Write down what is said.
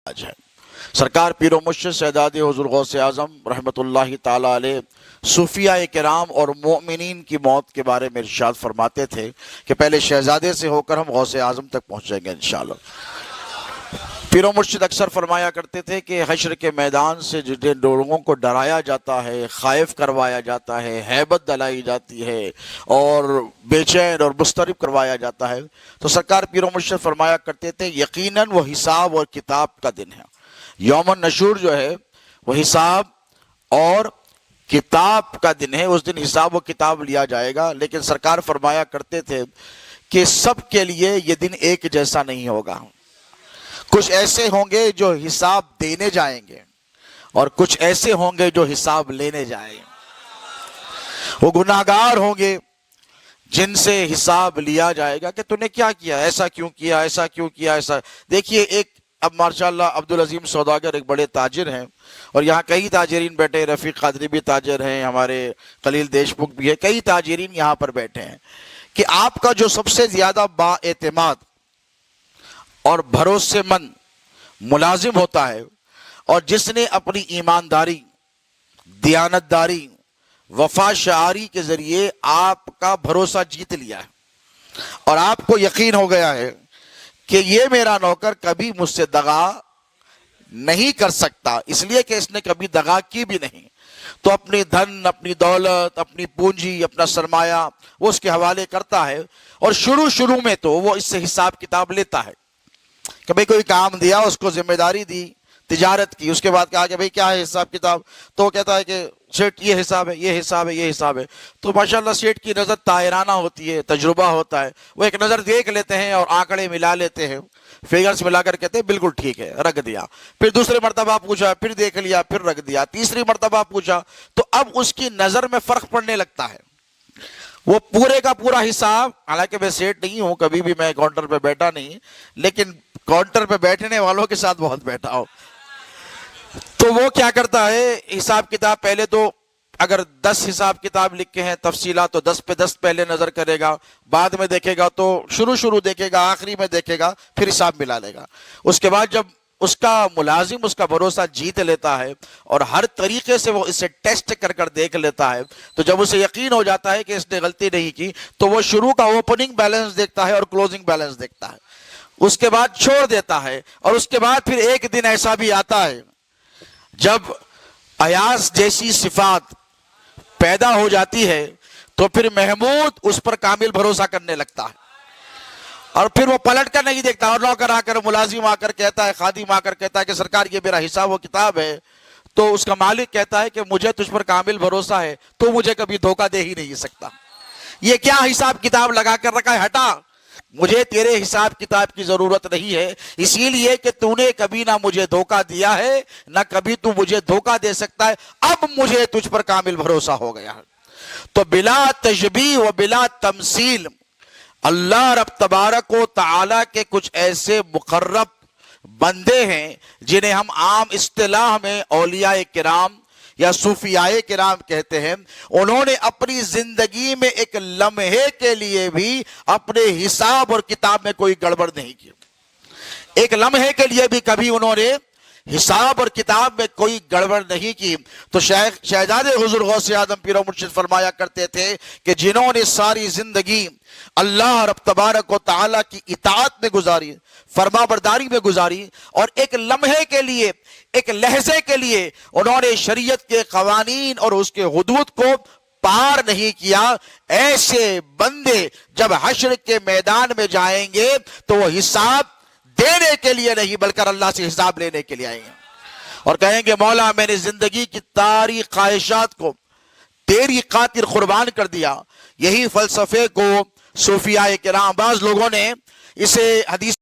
آج ہے۔ سرکار پیر و مرشد سیداد حضور غوث اعظم رحمۃ اللہ تعالی علیہ صوفیاء کرام اور مومنین کی موت کے بارے میں ارشاد فرماتے تھے کہ پہلے شہزادے سے ہو کر ہم غوث اعظم تک پہنچیں گے انشاءاللہ۔ پیر و مرشد اکثر فرمایا کرتے تھے کہ حشر کے میدان سے جن لوگوں کو ڈرایا جاتا ہے، خائف کروایا جاتا ہے، ہیبت دلائی جاتی ہے اور بے چین اور مضطرب کروایا جاتا ہے، تو سرکار پیر و مرشد فرمایا کرتے تھے یقیناً وہ حساب اور کتاب کا دن ہے۔ یوم النشور جو ہے وہ حساب اور کتاب کا دن ہے، اس دن حساب و کتاب لیا جائے گا۔ لیکن سرکار فرمایا کرتے تھے کہ سب کے لیے یہ دن ایک جیسا نہیں ہوگا، کچھ ایسے ہوں گے جو حساب دینے جائیں گے اور کچھ ایسے ہوں گے جو حساب لینے جائیں گے۔ وہ گناہگار ہوں گے جن سے حساب لیا جائے گا کہ تو نے کیا کیا، ایسا کیوں کیا، ایسا کیوں کیا، ایسا۔ دیکھیے ایک اب ماشاءاللہ عبدالعظیم سوداگر ایک بڑے تاجر ہیں اور یہاں کئی تاجرین بیٹھے، رفیق قادری بھی تاجر ہیں، ہمارے خلیل دیشمکھ بھی ہے، کئی تاجرین یہاں پر بیٹھے ہیں کہ آپ کا جو سب سے زیادہ با اعتماد اور بھروسے مند ملازم ہوتا ہے اور جس نے اپنی ایمانداری، دیانتداری، وفا شعاری کے ذریعے آپ کا بھروسہ جیت لیا ہے اور آپ کو یقین ہو گیا ہے کہ یہ میرا نوکر کبھی مجھ سے دغا نہیں کر سکتا، اس لیے کہ اس نے کبھی دغا کی بھی نہیں، تو اپنی دھن، اپنی دولت، اپنی پونجی، اپنا سرمایہ وہ اس کے حوالے کرتا ہے اور شروع میں تو وہ اس سے حساب کتاب لیتا ہے کہ بھئی کوئی کام دیا، اس کو ذمہ داری دی، تجارت کی، اس کے بعد کہا کہ بھئی کیا ہے حساب کتاب، تو وہ کہتا ہے کہ سیٹ یہ حساب ہے، یہ حساب ہے، یہ حساب ہے۔ تو ماشاءاللہ سیٹ کی نظر طاہرانہ ہوتی ہے، تجربہ ہوتا ہے، وہ ایک نظر دیکھ لیتے ہیں اور آنکڑے ملا لیتے ہیں، فیگرز ملا کر کہتے ہیں بالکل ٹھیک ہے، رکھ دیا۔ پھر دوسرے مرتبہ پوچھا، پھر دیکھ لیا، پھر رکھ دیا، تیسری مرتبہ پوچھا تو اب اس کی نظر میں فرق پڑنے لگتا ہے۔ وہ پورے کا پورا حساب، حالانکہ میں سیٹ نہیں ہوں، کبھی بھی میں کاؤنٹر پہ بیٹھا نہیں، لیکن کاؤنٹر پہ بیٹھنے والوں کے ساتھ بہت بیٹھا ہوں، تو وہ کیا کرتا ہے حساب کتاب پہلے تو اگر 10 حساب کتاب لکھے ہیں تفصیلات تو 10 پہ 10 پہلے نظر کرے گا، بعد میں دیکھے گا تو شروع دیکھے گا، آخری میں دیکھے گا، پھر حساب ملا لے گا۔ اس کے بعد جب اس کا ملازم اس کا بھروسہ جیت لیتا ہے اور ہر طریقے سے وہ اسے ٹیسٹ کر دیکھ لیتا ہے، تو جب اسے یقین ہو جاتا ہے کہ اس نے غلطی نہیں کی تو وہ شروع کا اوپننگ بیلنس دیکھتا ہے اور کلوزنگ بیلنس دیکھتا ہے، اس کے بعد چھوڑ دیتا ہے۔ اور اس کے بعد پھر ایک دن ایسا بھی آتا ہے جب ایاس جیسی صفات پیدا ہو جاتی ہے تو پھر محمود اس پر کامل بھروسہ کرنے لگتا ہے اور پھر وہ پلٹ کر نہیں دیکھتا، اور نوکر آ کر، ملازم آ کر کہتا ہے، خادم آ کر کہتا ہے کہ سرکار یہ میرا حساب و کتاب ہے، تو اس کا مالک کہتا ہے کہ مجھے تجھ پر کامل بھروسہ ہے، تو مجھے کبھی دھوکہ دے ہی نہیں سکتا، یہ کیا حساب کتاب لگا کر رکھا ہے، ہٹا، مجھے تیرے حساب کتاب کی ضرورت نہیں ہے، اسی لیے کہ تو نے کبھی نہ مجھے دھوکہ دیا ہے، نہ کبھی تو مجھے دھوکہ دے سکتا ہے، اب مجھے تجھ پر کامل بھروسہ ہو گیا ہے۔ تو بلا تشبیہ و بلا تمثیل اللہ رب تبارک و تعالی کے کچھ ایسے مقرب بندے ہیں جنہیں ہم عام اصطلاح میں اولیاء کرام یا صوفیاء کرام کہتے ہیں، انہوں نے اپنی زندگی میں ایک لمحے کے لیے بھی اپنے حساب اور کتاب میں کوئی گڑبڑ نہیں کی، ایک لمحے کے لیے بھی کبھی انہوں نے حساب اور کتاب میں کوئی گڑبڑ نہیں کی۔ تو شہزاد حضور غوث اعظم پیر و مرشد فرمایا کرتے تھے کہ جنہوں نے ساری زندگی اللہ رب تبارک و تعالی کی اطاعت میں گزاری، فرما برداری میں گزاری، اور ایک لمحے کے لیے، ایک لحظے کے لیے انہوں نے شریعت کے قوانین اور اس کے حدود کو پار نہیں کیا، ایسے بندے جب حشر کے میدان میں جائیں گے تو وہ حساب دینے کے لیے نہیں بلکہ اللہ سے حساب لینے کے لیے آئیں گے اور کہیں گے مولا میں نے زندگی کی ساری خواہشات کو تیری خاطر قربان کر دیا۔ یہی فلسفے کو صوفیاء کرام، بعض لوگوں نے اسے حدیث